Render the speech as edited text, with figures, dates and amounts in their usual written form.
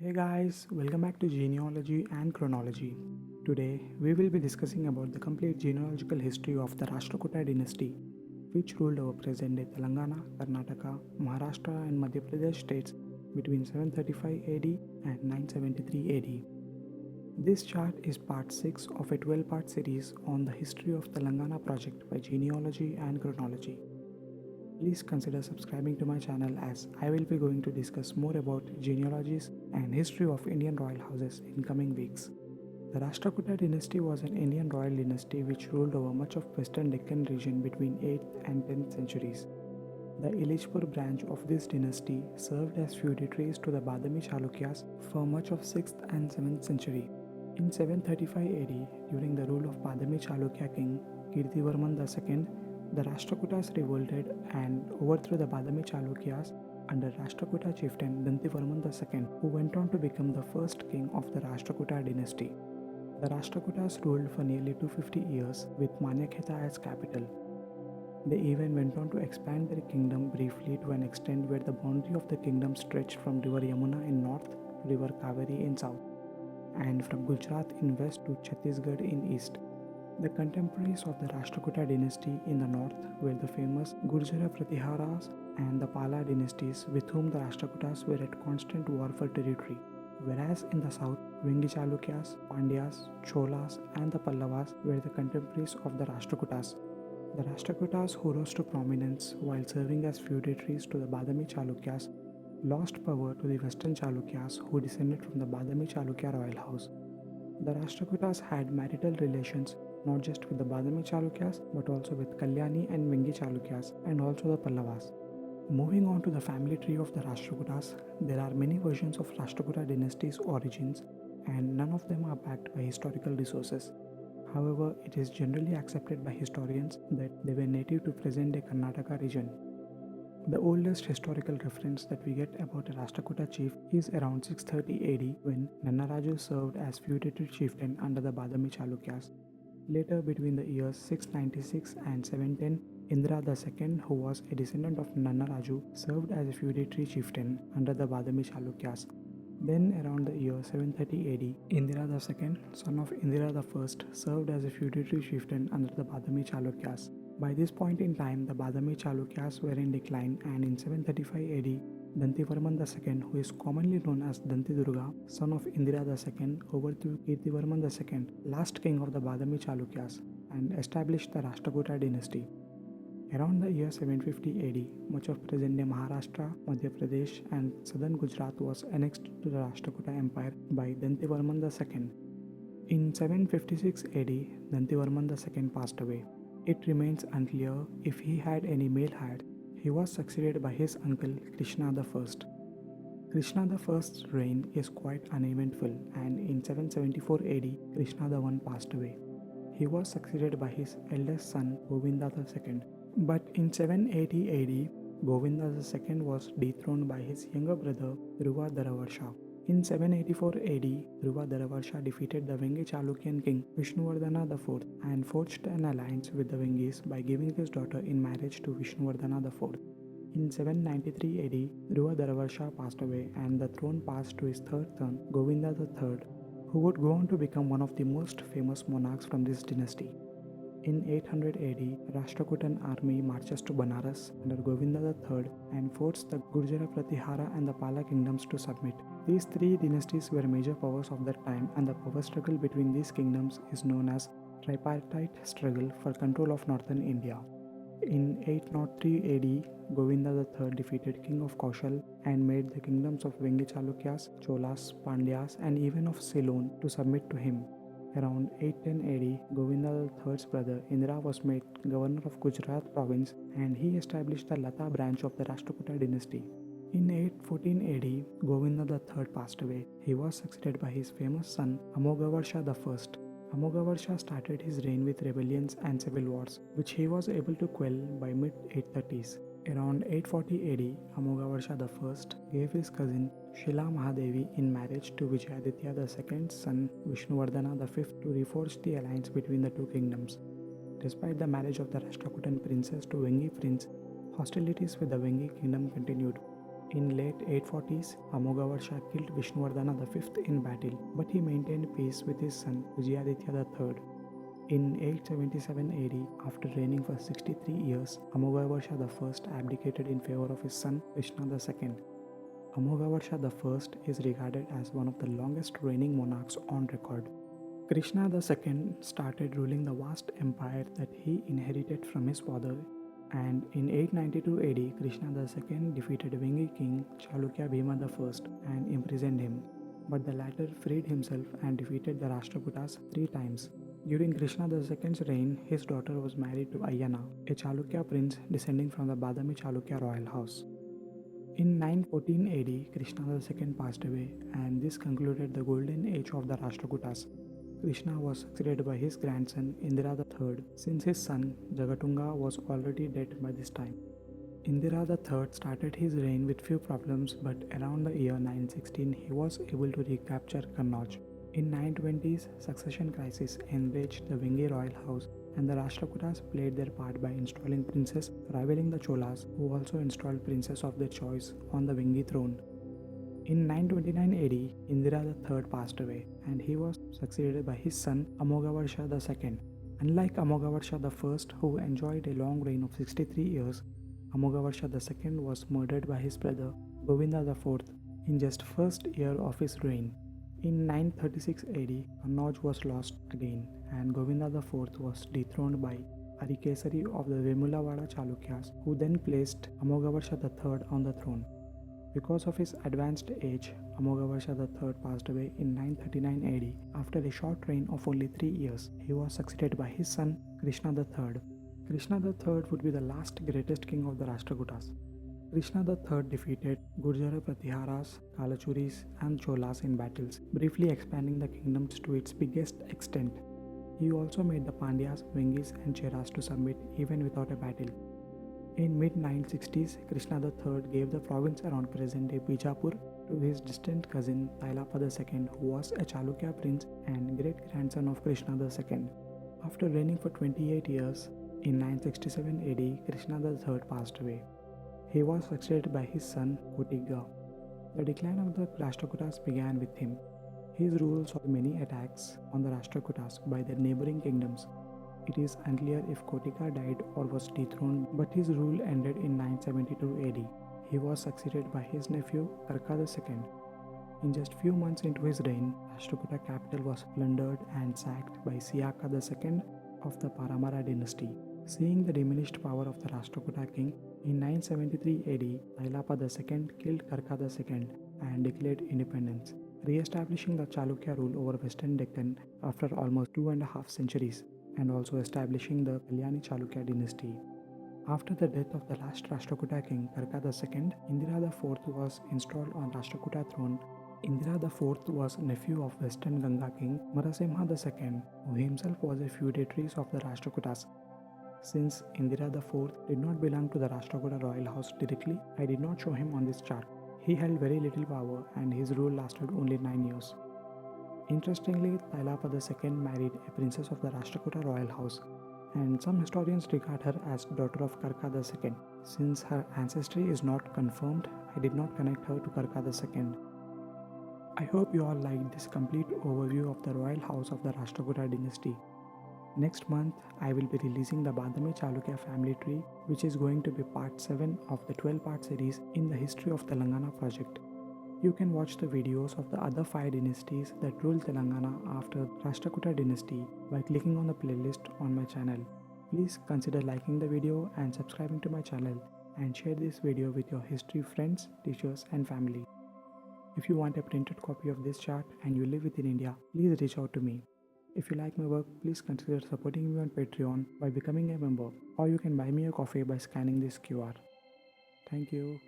Hey guys, welcome back to Genealogy and Chronology. Today we will be discussing about the complete genealogical history of the Rashtrakuta dynasty, which ruled over present-day Telangana, Karnataka, Maharashtra and Madhya Pradesh states between 735 AD and 973 AD. This chart is part 6 of a 12-part series on the history of Telangana project by Genealogy and Chronology. Please consider subscribing to my channel as I will be going to discuss more about genealogies and history of Indian royal houses in coming weeks. The Rashtrakuta dynasty was an Indian royal dynasty which ruled over much of western Deccan region between 8th and 10th centuries. The Illichpur branch of this dynasty served as feudatories to the Badami Chalukyas for much of 6th and 7th century. In 735 AD, during the rule of Badami Chalukya king Kirtivarman II, the Rashtrakutas revolted and overthrew the Badami Chalukyas under Rashtrakuta chieftain Dantivarman II, who went on to become the first king of the Rashtrakuta dynasty. The Rashtrakutas ruled for nearly 250 years with Manyakheta as capital. They even went on to expand their kingdom briefly to an extent where the boundary of the kingdom stretched from river Yamuna in north to river Kaveri in south, and from Gujarat in west to Chhattisgarh in east. The contemporaries of the Rashtrakuta dynasty in the north were the famous Gurjara Pratiharas and the Pala dynasties with whom the Rashtrakutas were at constant war for territory, whereas in the south, Vengi Chalukyas, Pandyas, Cholas and the Pallavas were the contemporaries of the Rashtrakutas. The Rashtrakutas who rose to prominence while serving as feudatories to the Badami Chalukyas lost power to the western Chalukyas who descended from the Badami Chalukya royal house. The Rashtrakutas had marital relations not just with the Badami Chalukyas but also with Kalyani and Vengi Chalukyas and also the Pallavas. Moving on to the family tree of the Rashtrakutas, there are many versions of Rashtrakuta dynasty's origins and none of them are backed by historical resources. However, it is generally accepted by historians that they were native to present-day Karnataka region. The oldest historical reference that we get about a Rashtrakuta chief is around 630 AD when Nannaraju served as feudatory chieftain under the Badami Chalukyas. Later, between the years 696 and 710, Indra II, who was a descendant of Nannaraju, served as a feudatory chieftain under the Badami Chalukyas. Then, around the year 730 AD, Indira II, son of Indira I, served as a feudatory chieftain under the Badami Chalukyas. By this point in time, the Badami Chalukyas were in decline, and in 735 AD, Dantivarman II, who is commonly known as Dantidurga, son of Indira II, overthrew Kirtivarman II, last king of the Badami Chalukyas, and established the Rashtrakuta dynasty. Around the year 750 AD, much of present-day Maharashtra, Madhya Pradesh and southern Gujarat was annexed to the Rashtrakuta Empire by Dantivarman II. In 756 AD, Dantivarman II passed away. It remains unclear if he had any male heirs. He was succeeded by his uncle Krishna I. Krishna I's reign is quite uneventful, and in 774 AD, Krishna I passed away. He was succeeded by his eldest son Govinda II. But in 780 AD, Govinda II was dethroned by his younger brother Dhruva Dharavarsha. In 784 AD, Dhruva Dharavarsha defeated the Vengi Chalukyan king Vishnuvardhana IV and forged an alliance with the Vengis by giving his daughter in marriage to Vishnuvardhana IV. In 793 AD, Dhruva Dharavarsha passed away and the throne passed to his third son, Govinda III, who would go on to become one of the most famous monarchs from this dynasty. In 800 AD, Rashtrakutan army marches to Banaras under Govinda III and forced the Gurjara Pratihara and the Pala kingdoms to submit. These three dynasties were major powers of that time, and the power struggle between these kingdoms is known as tripartite struggle for control of northern India. In 803 AD, Govinda III defeated King of Kaushal and made the kingdoms of Vengi Chalukyas, Cholas, Pandyas and even of Ceylon to submit to him. Around 810 AD, Govinda III's brother Indra was made governor of Gujarat province and he established the Lata branch of the Rashtrakuta dynasty. In 814 AD, Govinda III passed away. He was succeeded by his famous son Amogavarsha I. Amogavarsha started his reign with rebellions and civil wars, which he was able to quell by mid-830s. Around 840 AD, Amogavarsha I gave his cousin Shila Mahadevi in marriage to Vijayaditya II's son Vishnuvardhana V to reforge the alliance between the two kingdoms. Despite the marriage of the Rashtrakutan princess to Vengi prince, hostilities with the Vengi kingdom continued. In late 840s, Amoghavarsha killed Vishnuvardhana V in battle, but he maintained peace with his son Vijayaditya III. In 877 AD, after reigning for 63 years, Amoghavarsha I abdicated in favor of his son Krishna II. Amoghavarsha I is regarded as one of the longest reigning monarchs on record. Krishna II started ruling the vast empire that he inherited from his father, and in 892 AD, Krishna II defeated Vengi king Chalukya Bhima I and imprisoned him. But the latter freed himself and defeated the Rashtrakutas 3 times. During Krishna II's reign, his daughter was married to Ayyana, a Chalukya prince descending from the Badami Chalukya royal house. In 914 AD, Krishna II passed away, and this concluded the golden age of the Rashtrakutas. Krishna was succeeded by his grandson Indira III, since his son Jagatunga was already dead by this time. Indira III started his reign with few problems, but around the year 916 he was able to recapture Kannauj. In 920s, succession crisis enraged the Vengi royal house, and the Rashtrakutas played their part by installing princes rivaling the Cholas, who also installed princes of their choice on the Vengi throne. In 929 AD, Indira III passed away, and he was succeeded by his son Amoghavarsha II. Unlike Amoghavarsha I, who enjoyed a long reign of 63 years, Amoghavarsha II was murdered by his brother Govinda IV in just first year of his reign. In 936 AD, Kannauj was lost again, and Govinda IV was dethroned by Arikesari of the Vemulavada Chalukyas, who then placed Amoghavarsha III on the throne. Because of his advanced age, Amoghavarsha III passed away in 939 AD after a short reign of only 3 years. He was succeeded by his son Krishna III. Krishna III would be the last greatest king of the Rashtrakutas. Krishna III defeated Gurjara Pratiharas, Kalachuris, and Cholas in battles, briefly expanding the kingdoms to its biggest extent. He also made the Pandyas, Vengis, and Cheras to submit even without a battle. In mid-960s, Krishna III gave the province around present-day Bijapur to his distant cousin Tailapada II, who was a Chalukya prince and great-grandson of Krishna II. After reigning for 28 years, in 967 AD, Krishna III passed away. He was succeeded by his son Kotigga. The decline of the Rashtrakutas began with him. His rule saw many attacks on the Rashtrakutas by their neighboring kingdoms. It is unclear if Kotigga died or was dethroned, but his rule ended in 972 AD. He was succeeded by his nephew Karka II. In just few months into his reign, Rashtrakuta capital was plundered and sacked by Siyaka II of the Paramara dynasty. Seeing the diminished power of the Rashtrakuta king, in 973 AD, Tailapada II killed Karka II and declared independence, re-establishing the Chalukya rule over western Deccan after almost 2.5 centuries, and also establishing the Kalyani Chalukya dynasty. After the death of the last Rashtrakuta king, Karka II, Indira IV was installed on Rashtrakuta throne. Indira IV was nephew of western Ganga king Marasimha II, who himself was a feudatory of the Rashtrakutas. Since Indira IV did not belong to the Rashtrakuta royal house directly, I did not show him on this chart. He held very little power and his rule lasted only 9 years. Interestingly, Tailapada II married a princess of the Rashtrakuta royal house, and some historians regard her as daughter of Karka II. Since her ancestry is not confirmed, I did not connect her to Karka II. I hope you all liked this complete overview of the royal house of the Rashtrakuta dynasty. Next month, I will be releasing the Badami Chalukya family tree, which is going to be part 7 of the 12-part series in the history of Telangana project. You can watch the videos of the other 5 dynasties that ruled Telangana after Rashtrakuta dynasty by clicking on the playlist on my channel. Please consider liking the video and subscribing to my channel, and share this video with your history friends, teachers and family. If you want a printed copy of this chart and you live within India, please reach out to me. If you like my work, please consider supporting me on Patreon by becoming a member, or you can buy me a coffee by scanning this QR. Thank you.